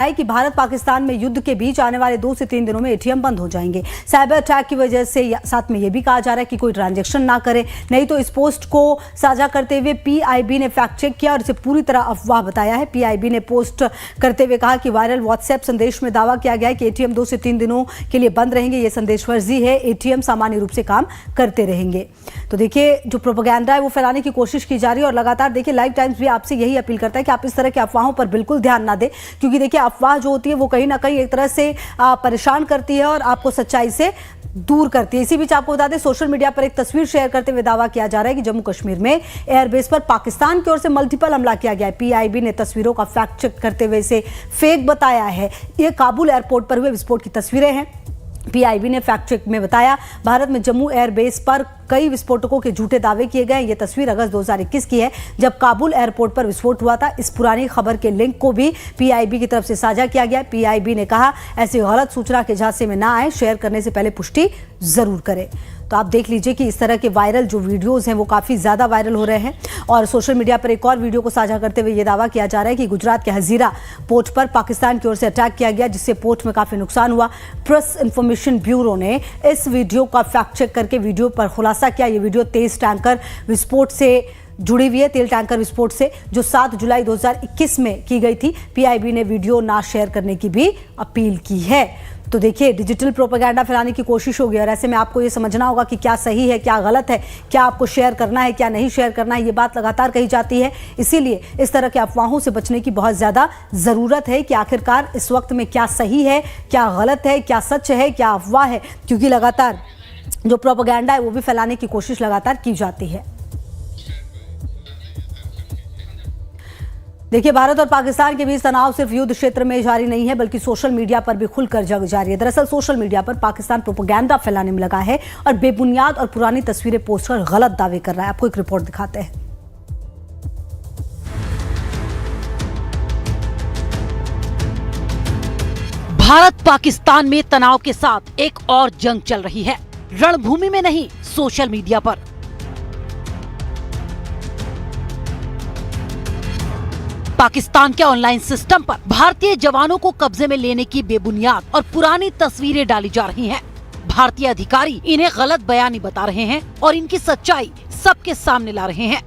है कि भारत पाकिस्तान में युद्ध के बीच आने वाले 2 से 3 दिनों में एटीएम बंद हो जाएंगे। साइबर अटैक की वजह से साथ में यह भी कहा जा रहा है कि कोई ट्रांजैक्शन ना करे, नहीं तो इस पोस्ट को साझा करते हुए पीआईबी ने फैक्ट चेक किया और इसे पूरी तरह अफवाह बताया है। पीआईबी ने पोस्ट करते हुए कहा कि वायरल व्हाट्सएप संदेश में दावा किया गया है कि एटीएम 2 से 3 दिनों के लिए बंद रहेंगे। ये संदेश फर्जी है, एटीएम सामान्य रूप से काम करते रहेंगे। तो देखिए, जो प्रोपेगेंडा है वो फैलाने की कोशिश की जा रही है और लगातार देखिए लाइव टाइम्स भी आपसे यही अपील करता है कि आप इस तरह की अफवाहों पर बिल्कुल ध्यान ना दें, क्योंकि देखिए अफवाह जो होती है वो कहीं ना कहीं एक तरह से परेशान करती है और आपको सच्चाई से दूर करती है। इसी बीच आपको बता दें, सोशल मीडिया पर एक तस्वीर शेयर करते हुए दावा किया जा रहा है कि जम्मू कश्मीर में एयरबेस पर पाकिस्तान की ओर से मल्टीपल हमला किया गया है। पीआईबी ने तस्वीरों का फैक्ट चेक करते हुए इसे फेक बताया है। ये काबुल एयरपोर्ट पर हुए विस्फोट की तस्वीरें हैं। पीआईबी ने फैक्ट चेक में बताया, भारत में जम्मू एयरबेस पर कई विस्फोटकों के झूठे दावे किए गए। ये तस्वीर अगस्त 2021 की है, जब काबुल एयरपोर्ट पर विस्फोट हुआ था। इस पुरानी खबर के लिंक को भी पीआईबी की तरफ से साझा किया गया। पीआईबी ने कहा, ऐसी गलत सूचना के झांसे में ना आए, शेयर करने से पहले पुष्टि जरूर करें। तो आप देख लीजिए कि इस तरह के वायरल जो वीडियोस हैं वो काफ़ी ज़्यादा वायरल हो रहे हैं। और सोशल मीडिया पर एक और वीडियो को साझा करते हुए ये दावा किया जा रहा है कि गुजरात के हजीरा पोर्ट पर पाकिस्तान की ओर से अटैक किया गया, जिससे पोर्ट में काफ़ी नुकसान हुआ। प्रेस इंफॉर्मेशन ब्यूरो ने इस वीडियो का फैक्ट चेक करके वीडियो पर खुलासा किया। ये वीडियो तेज टैंकर विस्फोट से जुड़ी हुई है, तेल टैंकर विस्फोट से, जो 7 जुलाई 2021 में की गई थी। पीआईबी ने वीडियो ना शेयर करने की भी अपील की है। तो देखिए, डिजिटल प्रोपेगेंडा फैलाने की कोशिश होगी और ऐसे में आपको ये समझना होगा कि क्या सही है, क्या गलत है, क्या आपको शेयर करना है, क्या नहीं शेयर करना है। ये बात लगातार कही जाती है। इसीलिए इस तरह के अफवाहों से बचने की बहुत ज़्यादा ज़रूरत है कि आखिरकार इस वक्त में क्या सही है, क्या गलत है, क्या सच है, क्या अफवाह है, क्योंकि लगातार जो प्रोपेगेंडा है वो भी फैलाने की कोशिश लगातार की जाती है। देखिए, भारत और पाकिस्तान के बीच तनाव सिर्फ युद्ध क्षेत्र में जारी नहीं है, बल्कि सोशल मीडिया पर भी खुलकर जंग जारी है। दरअसल सोशल मीडिया पर पाकिस्तान प्रोपेगेंडा फैलाने में लगा है और बेबुनियाद और पुरानी तस्वीरें पोस्ट कर गलत दावे कर रहा है। आपको एक रिपोर्ट दिखाते हैं। भारत पाकिस्तान में तनाव के साथ एक और जंग चल रही है, रणभूमि में नहीं, सोशल मीडिया पर। पाकिस्तान के ऑनलाइन सिस्टम पर भारतीय जवानों को कब्जे में लेने की बेबुनियाद और पुरानी तस्वीरें डाली जा रही हैं। भारतीय अधिकारी इन्हें गलत बयानी बता रहे हैं और इनकी सच्चाई सबके सामने ला रहे हैं।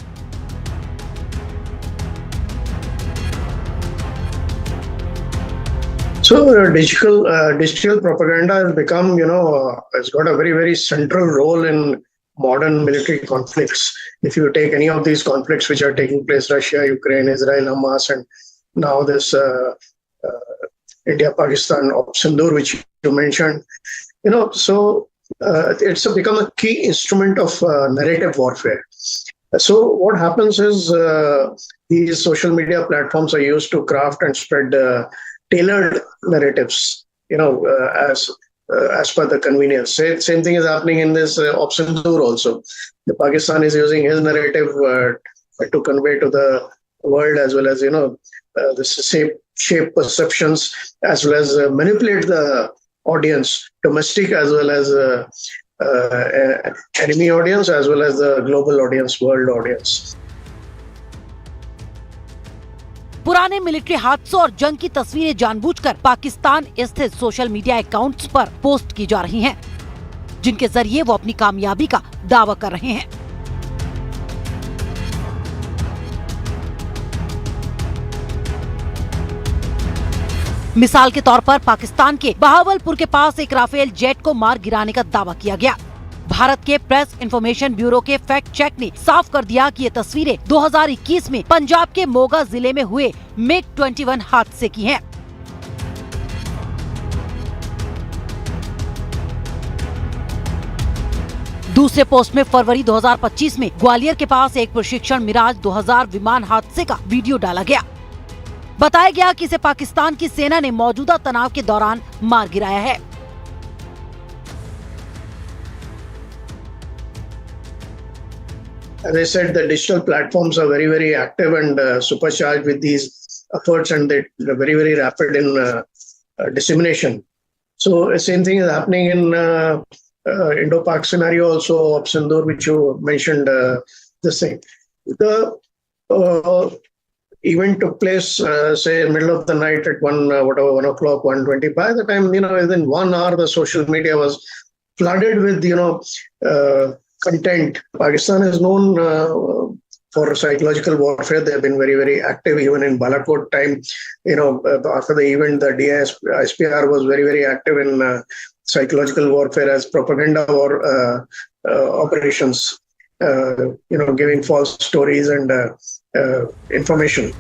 So digital propaganda has become, has got a very central role in modern military conflicts. If you take any of these conflicts which are taking place, Russia, Ukraine, Israel, Hamas, and now this India-Pakistan Op Sindoor, which you mentioned, it's become a key instrument of narrative warfare. So what happens is these social media platforms are used to craft and spread tailored narratives, as per the convenience. Same thing is happening in this Op Sindoor also. The Pakistan is using his narrative to convey to the world, as well as the shape perceptions, as well as manipulate the audience, domestic as well as enemy audience, as well as the global audience, world audience. पुराने military हादसों और जंग की तस्वीरें जानबूझकर पाकिस्तान स्थित social media accounts पर post की जा रही हैं, जिनके जरिए वो अपनी कामयाबी का दावा कर रहे हैं। मिसाल के तौर पर पाकिस्तान के बहावलपुर के पास एक राफेल जेट को मार गिराने का दावा किया गया। भारत के प्रेस इंफॉर्मेशन ब्यूरो के फैक्ट चेक ने साफ कर दिया कि ये तस्वीरें 2021 में पंजाब के मोगा जिले में हुए MiG-21 हादसे की हैं। दूसरे पोस्ट में फरवरी 2025 में ग्वालियर के पास एक प्रशिक्षण मिराज 2000 विमान हादसे का वीडियो डाला गया। बताया गया कि इसे पाकिस्तान की सेना ने मौजूदा तनाव के दौरान मार गिराया है। As I said, the digital platforms are very active and supercharged with these efforts, and they're very rapid in dissemination. So same thing is happening in Indo-Pak scenario also, Op Sindoor, which you mentioned. This thing, event took place, say middle of the night at 1 o'clock, 1:20. By the time, within 1 hour, the social media was flooded with, content. Pakistan is known for psychological warfare. They have been very, very active even in Balakot time. After the event, the ISPR was very, very active in psychological warfare as propaganda war operations, giving false stories and information.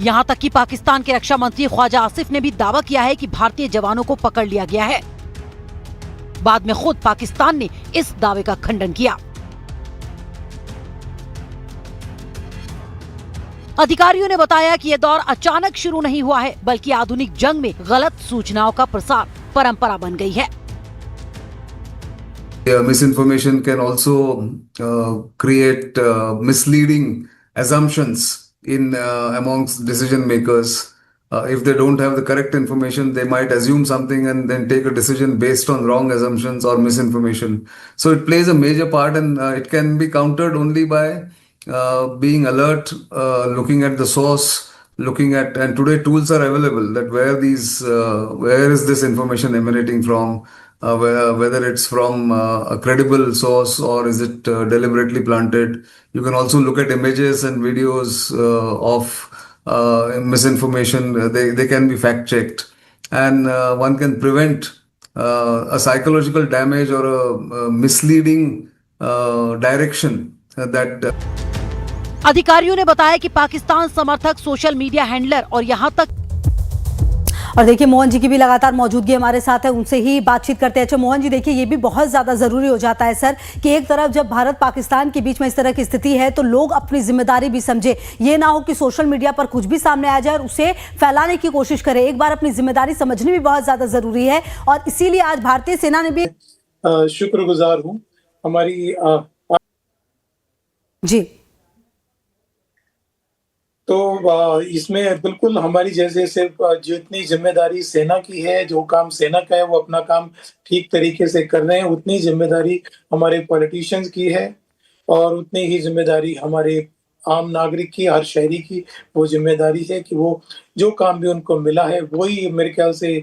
यहाँ तक कि पाकिस्तान के रक्षा मंत्री ख्वाजा आसिफ ने भी दावा किया है कि भारतीय जवानों को पकड़ लिया गया है। बाद में खुद पाकिस्तान ने इस दावे का खंडन किया। अधिकारियों ने बताया कि यह दौर अचानक शुरू नहीं हुआ है, बल्कि आधुनिक जंग में गलत सूचनाओं का प्रसार परंपरा बन गई है। Misinformation can also create misleading assumptions in amongst decision makers. If they don't have the correct information, they might assume something and then take a decision based on wrong assumptions or misinformation. So it plays a major part, and it can be countered only by being alert, looking at the source, and today tools are available that where is this information emanating from, whether it's from a credible source or is it deliberately planted. You can also look at images and videos of misinformation. They can be fact checked, and one can prevent a psychological damage or a misleading direction that अधिकारियों ने बताया कि पाकिस्तान समर्थक social media handler और यहाँ तक और देखिए मोहन जी की भी लगातार मौजूदगी हमारे साथ है, उनसे ही बातचीत करते हैं। अच्छा मोहन जी, देखिए ये भी बहुत ज्यादा जरूरी हो जाता है सर कि एक तरफ जब भारत पाकिस्तान के बीच में इस तरह की स्थिति है तो लोग अपनी जिम्मेदारी भी समझे। ये ना हो कि सोशल मीडिया पर कुछ भी सामने आ जाए और उसे फैलाने की कोशिश करे। एक बार अपनी जिम्मेदारी समझनी भी बहुत ज्यादा जरूरी है और इसीलिए आज भारतीय सेना ने भी शुक्रगुजार हूँ हमारी जी। तो इसमें बिल्कुल हमारी जैसे सिर्फ जितनी जिम्मेदारी सेना की है, जो काम सेना का है वो अपना काम ठीक तरीके से कर रहे हैं, उतनी जिम्मेदारी हमारे पॉलिटिशियंस की है और उतनी ही जिम्मेदारी हमारे आम नागरिक की, हर शहरी की वो जिम्मेदारी है कि वो जो काम भी उनको मिला है वही, मेरे ख्याल से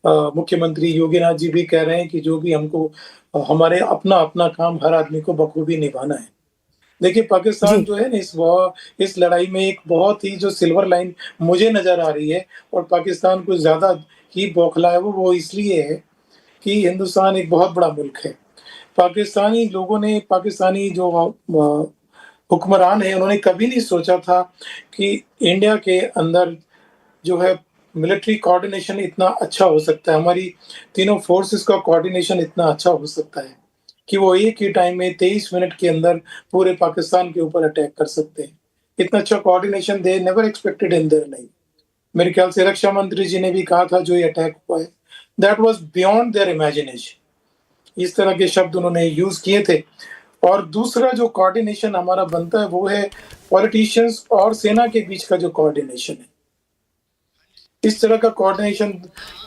मुख्यमंत्री योगीनाथ जी भी कह रहे हैं कि जो भी हमको हमारे अपना अपना काम हर आदमी को बखूबी निभाना है। देखिए पाकिस्तान जो है ना इस लड़ाई में एक बहुत ही जो सिल्वर लाइन मुझे नजर आ रही है और पाकिस्तान को ज्यादा ही बौखला है वो इसलिए है कि हिंदुस्तान एक बहुत बड़ा मुल्क है। पाकिस्तानी लोगों ने, पाकिस्तानी जो हुक्मरान है, उन्होंने कभी नहीं सोचा था कि इंडिया के अंदर जो है मिलिट्री कोऑर्डिनेशन इतना अच्छा हो सकता है, हमारी तीनों फोर्सेस का कोऑर्डिनेशन इतना अच्छा हो सकता है कि वो एक ही टाइम में 23 मिनट के अंदर पूरे पाकिस्तान के ऊपर अटैक कर सकते हैं। इतना अच्छा coordination they never expected in their life. मेरे ख्याल से रक्षा मंत्री जी ने भी कहा था जो ये अटैक हुआ है, that was beyond their imagination. इस तरह के शब्द उन्होंने यूज किए थे। और दूसरा जो कोऑर्डिनेशन हमारा बनता है वो है पॉलिटिशियंस और सेना के बीच का जो कोऑर्डिनेशन है। इस तरह का कोऑर्डिनेशन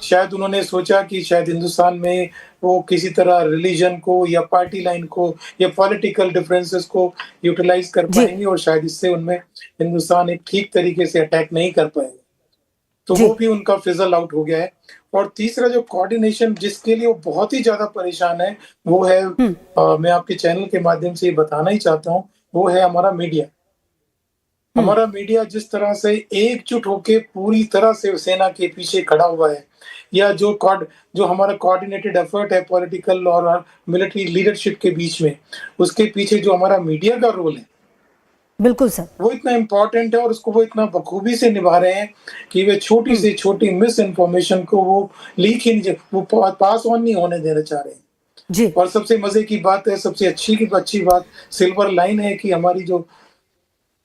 शायद उन्होंने सोचा कि शायद हिंदुस्तान में वो किसी तरह रिलीजन को या पार्टी लाइन को या पॉलिटिकल डिफरेंसेस को यूटिलाइज कर पाएंगे और शायद इससे उनमें हिंदुस्तान एक ठीक तरीके से अटैक नहीं कर पाएगा, तो वो भी उनका फिजल आउट हो गया है। और तीसरा जो कोऑर्डिनेशन जिसके लिए वो बहुत ही ज्यादा परेशान है वो है मैं आपके चैनल के माध्यम से ये बताना ही चाहता हूँ, वो है हमारा मीडिया। हमारा मीडिया जिस तरह से एकजुट होके पूरी तरह से सेना के पीछे खड़ा हुआ है, या जो हमारा कोऑर्डिनेटेड एफर्ट है पॉलिटिकल और मिलिट्री लीडरशिप के बीच में, उसके पीछे जो हमारा मीडिया का रोल है बिल्कुल सर, वो इतना इम्पोर्टेंट है और उसको वो इतना बखूबी से निभा रहे हैं कि वे छोटी से छोटी मिस इन्फॉर्मेशन को वो लीक ही नहीं, वो पास ऑन नहीं होने देना चाह रहे हैं जी। और सबसे मजे की बात है, सबसे अच्छी बात, सिल्वर लाइन है कि हमारी जो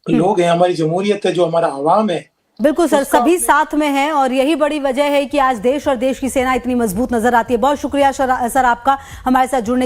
लोग हैं, हमारी जमहूरियत है, जो हमारा आवाम है, बिल्कुल सर, सभी साथ में हैं और यही बड़ी वजह है कि आज देश और देश की सेना इतनी मजबूत नजर आती है। बहुत शुक्रिया सर आपका हमारे साथ जुड़ने